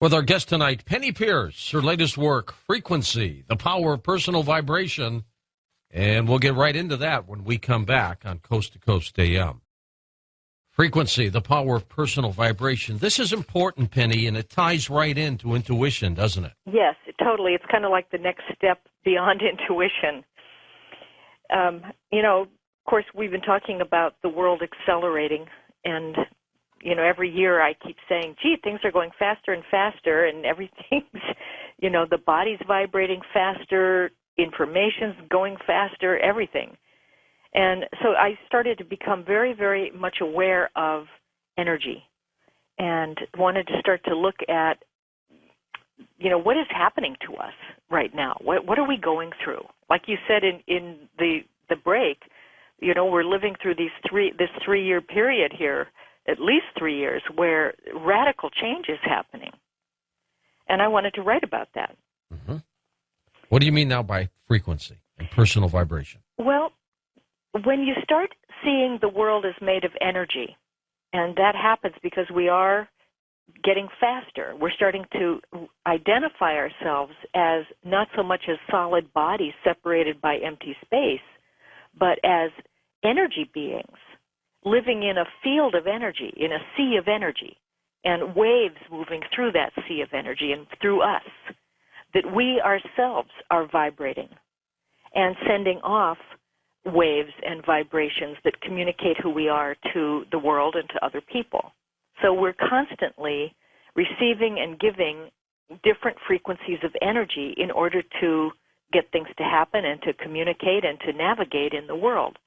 With our guest tonight, Penny Pierce, her latest work, Frequency, The Power of Personal Vibration. And we'll get right into that when we come back on Coast to Coast AM. Frequency, The Power of Personal Vibration. This is important, Penny, and it ties right into intuition, doesn't it? Yes, totally. It's kind of like the next step beyond intuition. Of course, we've been talking about the world accelerating, and every year I keep saying, gee, things are going faster and faster, and everything's, the body's vibrating faster, information's going faster, everything. And so I started to become very, very much aware of energy and wanted to start to look at, what is happening to us right now? What are we going through? Like you said in the break, we're living through this 3-year period here, at least 3 years, where radical change is happening. And I wanted to write about that. Mm-hmm. What do you mean now by frequency and personal vibration? Well, when you start seeing the world as made of energy, and that happens because we are getting faster, we're starting to identify ourselves as not so much as solid bodies separated by empty space, but as energy beings living in a field of energy, in a sea of energy, and waves moving through that sea of energy and through us, that we ourselves are vibrating and sending off waves and vibrations that communicate who we are to the world and to other people. So we're constantly receiving and giving different frequencies of energy in order to get things to happen and to communicate and to navigate in the world.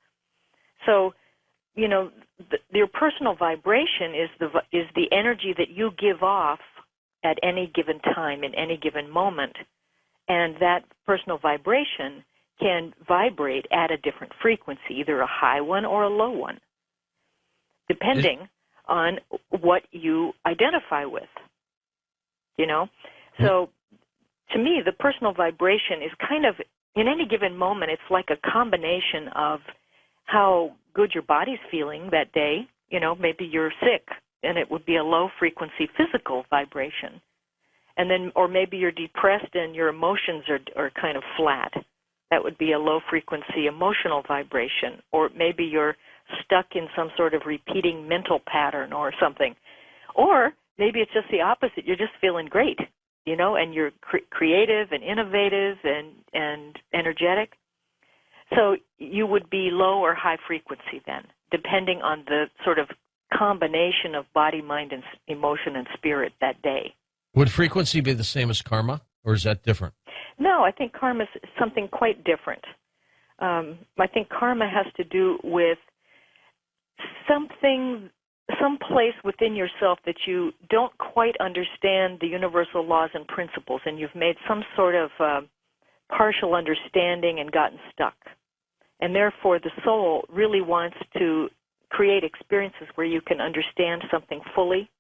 So, your personal vibration is the energy that you give off at any given time, in any given moment, and that personal vibration can vibrate at a different frequency, either a high one or a low one, depending on what you identify with, So to me, the personal vibration is kind of, in any given moment, it's like a combination of how good your body's feeling that day. Maybe you're sick, and it would be a low-frequency physical vibration. And then, or maybe you're depressed and your emotions are kind of flat. That would be a low-frequency emotional vibration. Or maybe you're stuck in some sort of repeating mental pattern or something. Or maybe it's just the opposite. You're just feeling great, and you're creative and innovative and energetic. So you would be low or high frequency then, depending on the sort of combination of body, mind, and emotion and spirit that day. Would frequency be the same as karma, or is that different? No, I think karma is something quite different. I think karma has to do with some place within yourself that you don't quite understand the universal laws and principles, and you've made some sort of partial understanding and gotten stuck. And therefore, the soul really wants to create experiences where you can understand something fully.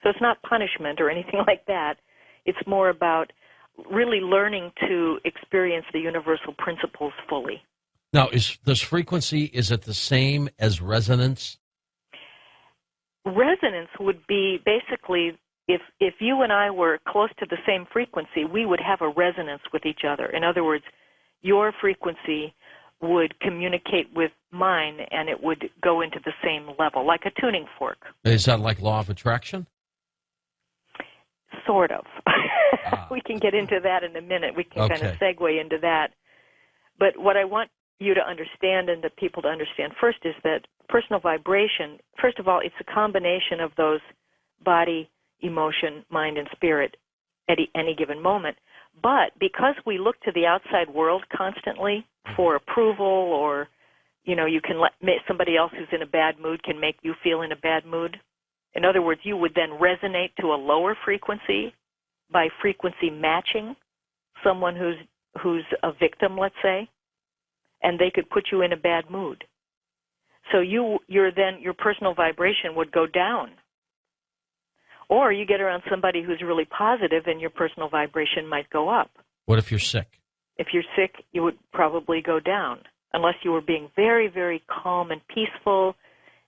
So it's not punishment or anything like that. It's more about really learning to experience the universal principles fully. Now, is it the same as resonance? Resonance would be basically if you and I were close to the same frequency, we would have a resonance with each other. In other words, your frequency would communicate with mine, and it would go into the same level, like a tuning fork. Is that like law of attraction? Sort of. We can get into that in a minute. We can kind of segue into that. But what I want you to understand and the people to understand first is that personal vibration, first of all, it's a combination of those body, emotion, mind, and spirit at any given moment. But because we look to the outside world constantly for approval, or, you can let somebody else who's in a bad mood can make you feel in a bad mood. In other words, you would then resonate to a lower frequency by frequency matching someone who's a victim, let's say, and they could put you in a bad mood. So your personal vibration would go down. Or you get around somebody who's really positive and your personal vibration might go up. What if you're sick? If you're sick, you would probably go down, unless you were being very, very calm and peaceful.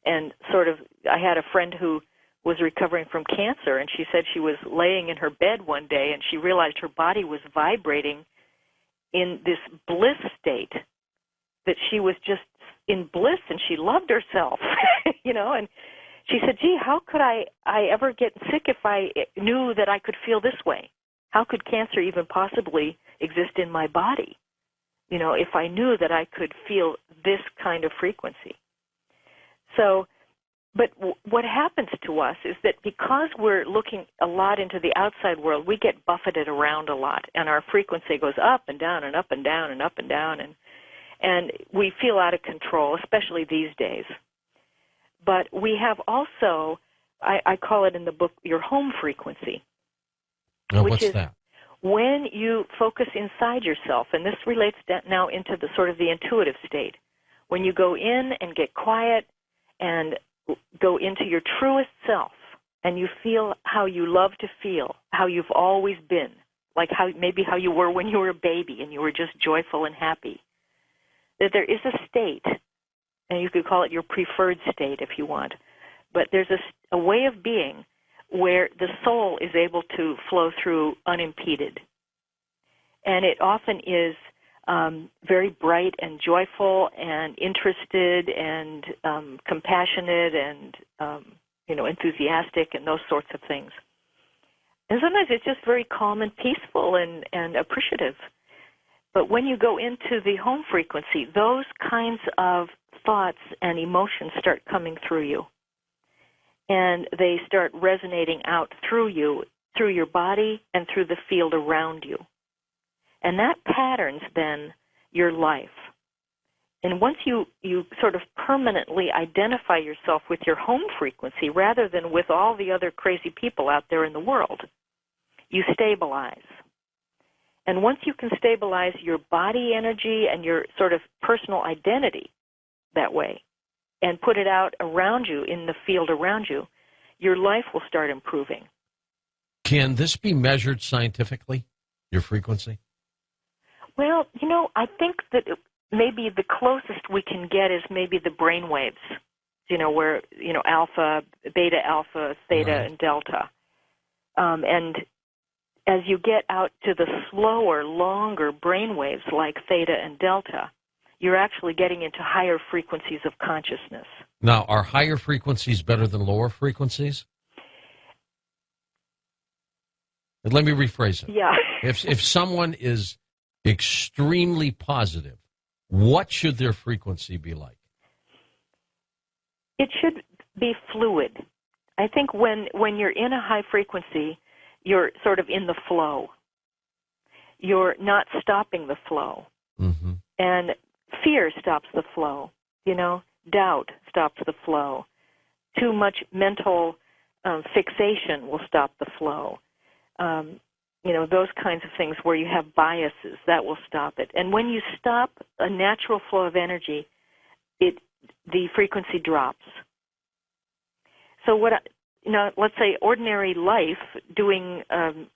And sort of, I had a friend who was recovering from cancer, and she said she was laying in her bed one day and she realized her body was vibrating in this bliss state, that she was just in bliss and she loved herself, and she said, gee, how could I ever get sick if I knew that I could feel this way? How could cancer even possibly exist in my body, if I knew that I could feel this kind of frequency? So, but what happens to us is that because we're looking a lot into the outside world, we get buffeted around a lot, and our frequency goes up and down and up and down and up and down, and we feel out of control, especially these days. But we have also, I call it in the book, your home frequency. Now, which what's is that? When you focus inside yourself, and this relates now into the sort of the intuitive state. When you go in and get quiet and go into your truest self, and you feel how you love to feel, how you've always been, like maybe how you were when you were a baby and you were just joyful and happy, that there is a state, and you could call it your preferred state if you want, but there's a way of being where the soul is able to flow through unimpeded. And it often is very bright and joyful and interested and compassionate and, enthusiastic and those sorts of things. And sometimes it's just very calm and peaceful and appreciative. But when you go into the home frequency, those kinds of thoughts and emotions start coming through you. And they start resonating out through you, through your body, and through the field around you. And that patterns then your life. And once you sort of permanently identify yourself with your home frequency rather than with all the other crazy people out there in the world, you stabilize. And once you can stabilize your body energy and your sort of personal identity that way and put it out around you in the field around you, your life will start improving. Can this be measured scientifically, your frequency? Well, I think that maybe the closest we can get is maybe the brain waves, where, alpha, beta, alpha, theta, Right. and delta. And as you get out to the slower, longer brain waves like theta and delta, you're actually getting into higher frequencies of consciousness. Now, are higher frequencies better than lower frequencies? And let me rephrase it. Yeah. If someone is extremely positive, what should their frequency be like? It should be fluid. I think when you're in a high frequency, you're sort of in the flow. You're not stopping the flow. Mm-hmm. And fear stops the flow. Doubt stops the flow. Too much mental fixation will stop the flow. Those kinds of things where you have biases, that will stop it. And when you stop a natural flow of energy, the frequency drops. So let's say ordinary life, doing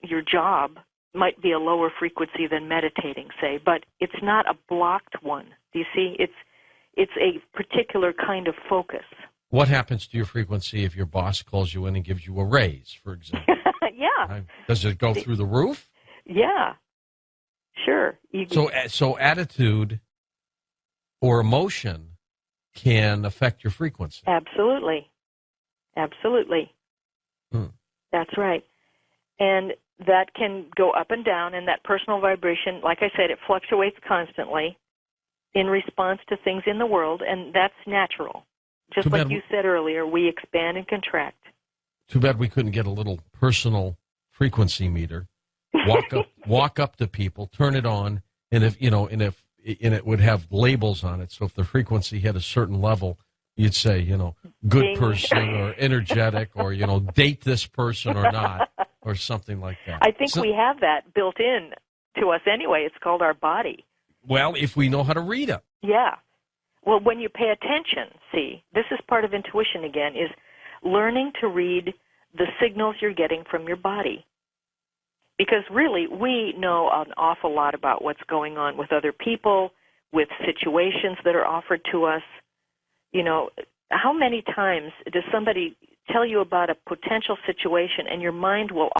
your job might be a lower frequency than meditating, say, but it's not a blocked one. Do you see? It's a particular kind of focus. What happens to your frequency if your boss calls you in and gives you a raise, for example? Yeah. Does it go through the roof? Yeah. Sure. So attitude or emotion can affect your frequency. Absolutely. Absolutely. That's right. And that can go up and down, and that personal vibration, like I said, it fluctuates constantly in response to things in the world, and that's natural. Just like you said earlier, we expand and contract. Too bad we couldn't get a little personal frequency meter. Walk up to people, turn it on, and if it would have labels on it. So if the frequency hit a certain level, you'd say, good Ding. person or energetic or, date this person or not or something like that. I think we have that built in to us anyway. It's called our body. Well, if we know how to read it. Yeah. Well, when you pay attention, see, this is part of intuition again, is learning to read the signals you're getting from your body. Because really, we know an awful lot about what's going on with other people, with situations that are offered to us. How many times does somebody tell you about a potential situation, and your mind will